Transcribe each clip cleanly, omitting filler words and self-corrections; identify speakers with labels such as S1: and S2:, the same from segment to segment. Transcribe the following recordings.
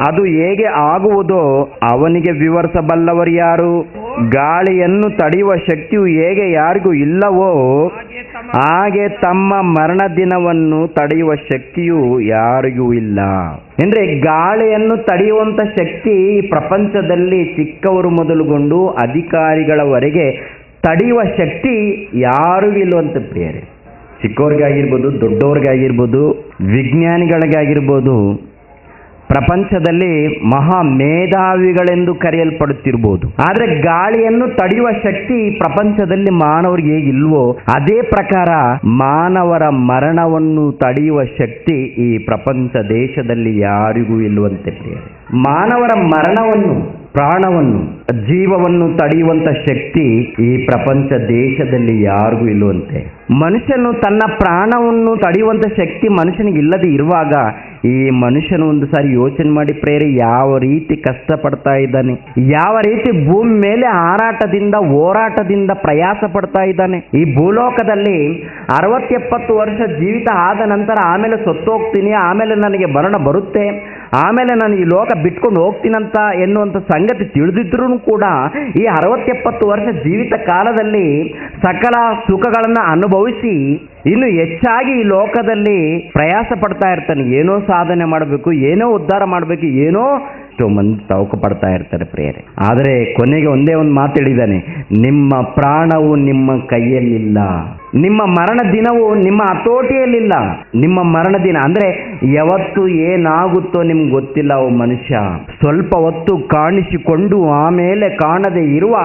S1: ಅದು ಹೇಗೆ ಆಗುವುದೋ ಅವನಿಗೆ ವಿವರಿಸಬಲ್ಲವರು ಯಾರು? ಗಾಳಿಯನ್ನು ತಡೆಯುವ ಶಕ್ತಿಯು ಹೇಗೆ ಯಾರಿಗೂ ಇಲ್ಲವೋ ಹಾಗೆ ತಮ್ಮ ಮರಣ ದಿನವನ್ನು ತಡೆಯುವ ಶಕ್ತಿಯು ಯಾರಿಗೂ ಇಲ್ಲ. ಅಂದ್ರೆ ಗಾಳಿಯನ್ನು ತಡೆಯುವಂತ ಶಕ್ತಿ ಈ ಪ್ರಪಂಚದಲ್ಲಿ ಚಿಕ್ಕವರು ಮೊದಲುಗೊಂಡು ಅಧಿಕಾರಿಗಳವರೆಗೆ ತಡೆಯುವ ಶಕ್ತಿ ಯಾರಿಗೂ ಇಲ್ಲವಂತ ಪ್ರಿಯರೇ. ಚಿಕ್ಕವ್ರಿಗಾಗಿರ್ಬೋದು, ದೊಡ್ಡವ್ರಿಗಾಗಿರ್ಬೋದು, ವಿಜ್ಞಾನಿಗಳಿಗಾಗಿರ್ಬೋದು, ಪ್ರಪಂಚದಲ್ಲಿ ಮಹಾ ಮೇಧಾವಿಗಳೆಂದು ಕರೆಯಲ್ಪಡುತ್ತಿರ್ಬೋದು. ಆದರೆ ಗಾಳಿಯನ್ನು ತಡೆಯುವ ಶಕ್ತಿ ಪ್ರಪಂಚದಲ್ಲಿ ಮಾನವರಿಗೆ ಹೇಗಿಲ್ವೋ ಅದೇ ಪ್ರಕಾರ ಮಾನವರ ಮರಣವನ್ನು ತಡೆಯುವ ಶಕ್ತಿ ಈ ಪ್ರಪಂಚ ದೇಶದಲ್ಲಿ ಯಾರಿಗೂ ಇಲ್ಲವಂತೆ ಪ್ರಿಯರೇ. ಮಾನವರ ಮರಣವನ್ನು, ಪ್ರಾಣವನ್ನು, ಜೀವವನ್ನು ತಡೆಯುವಂತ ಶಕ್ತಿ ಈ ಪ್ರಪಂಚ ದೇಶದಲ್ಲಿ ಯಾರಿಗೂ ಇಲ್ಲವಂತೆ. ಮನುಷ್ಯನು ತನ್ನ ಪ್ರಾಣವನ್ನು ತಡೆಯುವಂತ ಶಕ್ತಿ ಮನುಷ್ಯನಿಗೆ ಇಲ್ಲದೆ ಇರುವಾಗ ಈ ಮನುಷ್ಯನು ಒಂದು ಸಾರಿ ಯೋಚನೆ ಮಾಡಿ ಪ್ರೇರೆ, ಯಾವ ರೀತಿ ಕಷ್ಟಪಡ್ತಾ ಇದ್ದಾನೆ, ಯಾವ ರೀತಿ ಭೂಮಿ ಮೇಲೆ ಹಾರಾಟದಿಂದ ಹೋರಾಟದಿಂದ ಪ್ರಯಾಸ ಪಡ್ತಾ ಇದ್ದಾನೆ. ಈ ಭೂಲೋಕದಲ್ಲಿ 60-70 ವರ್ಷ ಜೀವಿತ ಆದ ನಂತರ ಆಮೇಲೆ ಸತ್ತೋಗ್ತೀನಿ, ಆಮೇಲೆ ನನಗೆ ಮರಣ ಬರುತ್ತೆ, ಆಮೇಲೆ ನಾನು ಈ ಲೋಕ ಬಿಟ್ಕೊಂಡು ಹೋಗ್ತೀನಂತ ಎನ್ನುವಂಥ ಸಂಗತಿ ತಿಳಿದಿದ್ರೂ ಕೂಡ ಈ 60-70 ವರ್ಷ ಜೀವಿತ ಕಾಲದಲ್ಲಿ ಸಕಲ ಸುಖಗಳನ್ನು ಅನುಭವಿಸಿ ಇನ್ನು ಹೆಚ್ಚಾಗಿ ಈ ಲೋಕದಲ್ಲಿ ಪ್ರಯಾಸ ಪಡ್ತಾ ಇರ್ತಾನೆ. ಏನೋ ಸಾಧನೆ ಮಾಡಬೇಕು, ಏನೋ ಉದ್ಧಾರ ಮಾಡಬೇಕು, ಏನೋ ಮಂದಿ ತವಕ ಪಡ್ತಾ ಇರ್ತಾರೆ ಪ್ರಿಯರೇ. ಆದರೆ ಕೊನೆಗೆ ಒಂದೇ ಒಂದು ಮಾತು ಹೇಳಿದ್ದಾನೆ, ನಿಮ್ಮ ಪ್ರಾಣವು ನಿಮ್ಮ ಕೈಯಲ್ಲಿಲ್ಲ, ನಿಮ್ಮ ಮರಣ ದಿನವು ನಿಮ್ಮ ಹತೋಟಿಯಲ್ಲಿಲ್ಲ. ನಿಮ್ಮ ಮರಣ ದಿನ ಅಂದ್ರೆ ಯಾವತ್ತು ಏನಾಗುತ್ತೋ ನಿಮ್ಗೆ ಗೊತ್ತಿಲ್ಲ. ಓ ಮನುಷ್ಯ, ಸ್ವಲ್ಪ ಹೊತ್ತು ಕಾಣಿಸಿಕೊಂಡು ಆಮೇಲೆ ಕಾಣದೆ ಇರುವ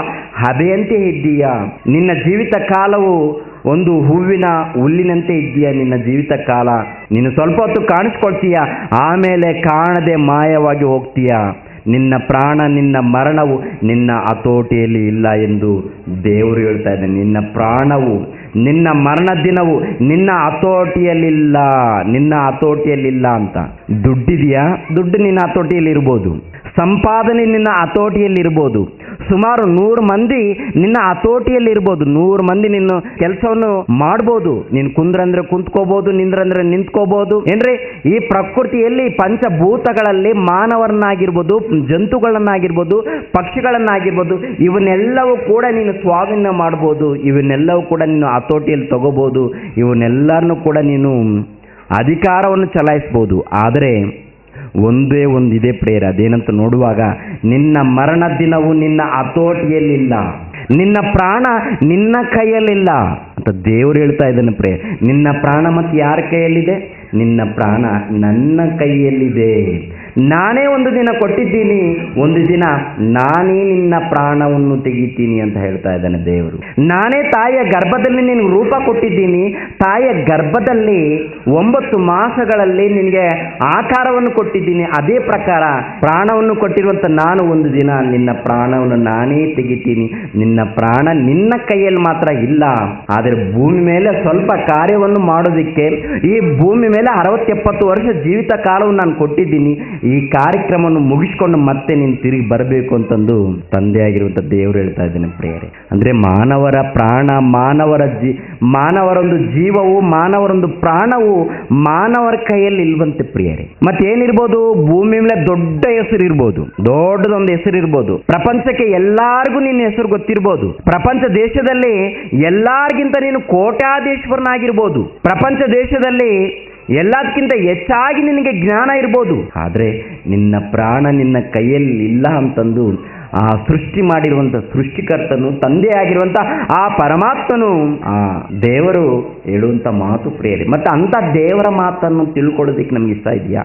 S1: ಹಬೆಯಂತೆ ಇದ್ದೀಯಾ. ನಿನ್ನ ಜೀವಿತ ಕಾಲವು ಒಂದು ಹೂವಿನ ಹುಲ್ಲಿನಂತೆ ಇದ್ದೀಯಾ. ನಿನ್ನ ಜೀವಿತ ಕಾಲ ನೀನು ಸ್ವಲ್ಪ ಹೊತ್ತು ಕಾಣಿಸ್ಕೊಳ್ತೀಯ, ಆಮೇಲೆ ಕಾಣದೆ ಮಾಯವಾಗಿ ಹೋಗ್ತೀಯಾ. ನಿನ್ನ ಪ್ರಾಣ, ನಿನ್ನ ಮರಣವು ನಿನ್ನ ಹತೋಟಿಯಲ್ಲಿ ಇಲ್ಲ ಎಂದು ದೇವರು ಹೇಳ್ತಾ ಇದ್ದಾನೆ. ನಿನ್ನ ಪ್ರಾಣವು, ನಿನ್ನ ಮರಣ ದಿನವು ನಿನ್ನ ಹತೋಟಿಯಲ್ಲಿಲ್ಲ, ನಿನ್ನ ಹತೋಟಿಯಲ್ಲಿಲ್ಲ ಅಂತ. ದುಡ್ಡಿದೆಯಾ? ದುಡ್ಡು ನಿನ್ನ ಹತೋಟಿಯಲ್ಲಿ ಇರ್ಬೋದು. ಸಂಪಾದನೆ ನಿನ್ನ ಹತೋಟಿಯಲ್ಲಿ ಇರ್ಬೋದು. ಸುಮಾರು 100 ಮಂದಿ ನಿನ್ನ ಹತೋಟಿಯಲ್ಲಿ ಇರ್ಬೋದು. 100 ಮಂದಿ ನಿನ್ನ ಕೆಲಸವನ್ನು ಮಾಡ್ಬೋದು. ನೀನು ಕುಂದ್ರಂದ್ರೆ ಕುಂತ್ಕೋಬಹುದು, ನಿಂದ್ರಂದ್ರೆ ನಿಂತ್ಕೋಬಹುದು. ಏನ್ರಿ, ಈ ಪ್ರಕೃತಿಯಲ್ಲಿ ಪಂಚಭೂತಗಳಲ್ಲಿ ಮಾನವರನ್ನಾಗಿರ್ಬೋದು, ಜಂತುಗಳನ್ನಾಗಿರ್ಬೋದು, ಪಕ್ಷಿಗಳನ್ನಾಗಿರ್ಬೋದು, ಇವನ್ನೆಲ್ಲವೂ ಕೂಡ ನೀನು ಸ್ವಾಧೀನ ಮಾಡ್ಬೋದು. ಇವನ್ನೆಲ್ಲವೂ ಕೂಡ ನೀನು ಹತೋಟಿಯಲ್ಲಿ ತಗೋಬಹುದು. ಇವನ್ನೆಲ್ಲರನ್ನು ಕೂಡ ನೀನು ಅಧಿಕಾರವನ್ನು ಚಲಾಯಿಸ್ಬೋದು. ಆದರೆ ಒಂದೇ ಒಂದಿದೆ ಪ್ರೇರ, ಅದೇನಂತ ನೋಡುವಾಗ ನಿನ್ನ ಮರಣ ದಿನವು ನಿನ್ನ ಹತೋಟಿಯಲ್ಲಿಲ್ಲ, ನಿನ್ನ ಪ್ರಾಣ ನಿನ್ನ ಕೈಯಲ್ಲಿಲ್ಲ ಅಂತ ದೇವರು ಹೇಳ್ತಾ ಇದ್ದಾನೆ ಪ್ರೇರ. ನಿನ್ನ ಪ್ರಾಣ ಮತ್ತೆ ಯಾರ ಕೈಯಲ್ಲಿದೆ? ನಿನ್ನ ಪ್ರಾಣ ನನ್ನ ಕೈಯಲ್ಲಿದೆ. ನಾನೇ ಒಂದು ದಿನ ಕೊಟ್ಟಿದ್ದೀನಿ, ಒಂದು ದಿನ ನಾನೇ ನಿನ್ನ ಪ್ರಾಣವನ್ನು ತೆಗಿತೀನಿ ಅಂತ ಹೇಳ್ತಾ ಇದ್ದಾನೆ ದೇವರು. ನಾನೇ ತಾಯಿಯ ಗರ್ಭದಲ್ಲಿ ನಿನಗೆ ರೂಪ ಕೊಟ್ಟಿದ್ದೀನಿ. ತಾಯಿಯ ಗರ್ಭದಲ್ಲಿ 9 ಮಾಸಗಳಲ್ಲಿ ನಿನಗೆ ಆಕಾರವನ್ನು ಕೊಟ್ಟಿದ್ದೀನಿ. ಅದೇ ಪ್ರಕಾರ ಪ್ರಾಣವನ್ನು ಕೊಟ್ಟಿರುವಂತ ನಾನು ಒಂದು ದಿನ ನಿನ್ನ ಪ್ರಾಣವನ್ನು ನಾನೇ ತೆಗಿತೀನಿ. ನಿನ್ನ ಪ್ರಾಣ ನಿನ್ನ ಕೈಯಲ್ಲಿ ಮಾತ್ರ ಇಲ್ಲ. ಆದರೆ ಭೂಮಿ ಮೇಲೆ ಸ್ವಲ್ಪ ಕಾರ್ಯವನ್ನು ಮಾಡೋದಕ್ಕೆ ಈ ಭೂಮಿ ಮೇಲೆ 60-70 ವರ್ಷ ಜೀವಿತ ಕಾಲವನ್ನು ನಾನು ಕೊಟ್ಟಿದ್ದೀನಿ. ಈ ಕಾರ್ಯಕ್ರಮವನ್ನು ಮುಗಿಸ್ಕೊಂಡು ಮತ್ತೆ ನೀನು ತಿರುಗಿ ಬರಬೇಕು ಅಂತಂದು ತಂದೆಯಾಗಿರುವಂಥ ದೇವರು ಹೇಳ್ತಾ ಇದ್ದೇನೆ ಪ್ರಿಯರೇ. ಅಂದ್ರೆ ಮಾನವರ ಪ್ರಾಣ, ಮಾನವರೊಂದು ಜೀವವು, ಮಾನವರೊಂದು ಪ್ರಾಣವು ಮಾನವರ ಕೈಯಲ್ಲಿ ಇಲ್ವಂತೆ ಪ್ರಿಯರೇ. ಮತ್ತೇನಿರ್ಬೋದು? ಭೂಮಿ ಮೇಲೆ ದೊಡ್ಡ ಹೆಸರು ಇರ್ಬೋದು, ದೊಡ್ಡದೊಂದು ಹೆಸರು ಇರ್ಬೋದು. ಪ್ರಪಂಚಕ್ಕೆ ಎಲ್ಲಾರ್ಗೂ ನಿನ್ನ ಹೆಸರು ಗೊತ್ತಿರ್ಬೋದು. ಪ್ರಪಂಚ ದೇಶದಲ್ಲಿ ಎಲ್ಲಾರ್ಗಿಂತ ನೀನು ಕೋಟ್ಯಾಧೀಶ್ವರನಾಗಿರ್ಬೋದು. ಪ್ರಪಂಚ ದೇಶದಲ್ಲಿ ಎಲ್ಲದಕ್ಕಿಂತ ಹೆಚ್ಚಾಗಿ ನಿನಗೆ ಜ್ಞಾನ ಇರ್ಬೋದು. ಆದರೆ ನಿನ್ನ ಪ್ರಾಣ ನಿನ್ನ ಕೈಯಲ್ಲಿ ಇಲ್ಲ ಅಂತಂದು ಆ ಸೃಷ್ಟಿ ಮಾಡಿರುವಂಥ ಸೃಷ್ಟಿಕರ್ತನು, ತಂದೆಯಾಗಿರುವಂಥ ಆ ಪರಮಾತ್ಮನು, ಆ ದೇವರು ಹೇಳುವಂಥ ಮಾತು ಪ್ರಿಯರೇ. ಮತ್ತೆ ಅಂಥ ದೇವರ ಮಾತನ್ನು ತಿಳ್ಕೊಳ್ಳೋದಕ್ಕೆ ನಮ್ಗೆ ಇಷ್ಟ ಇದೆಯಾ?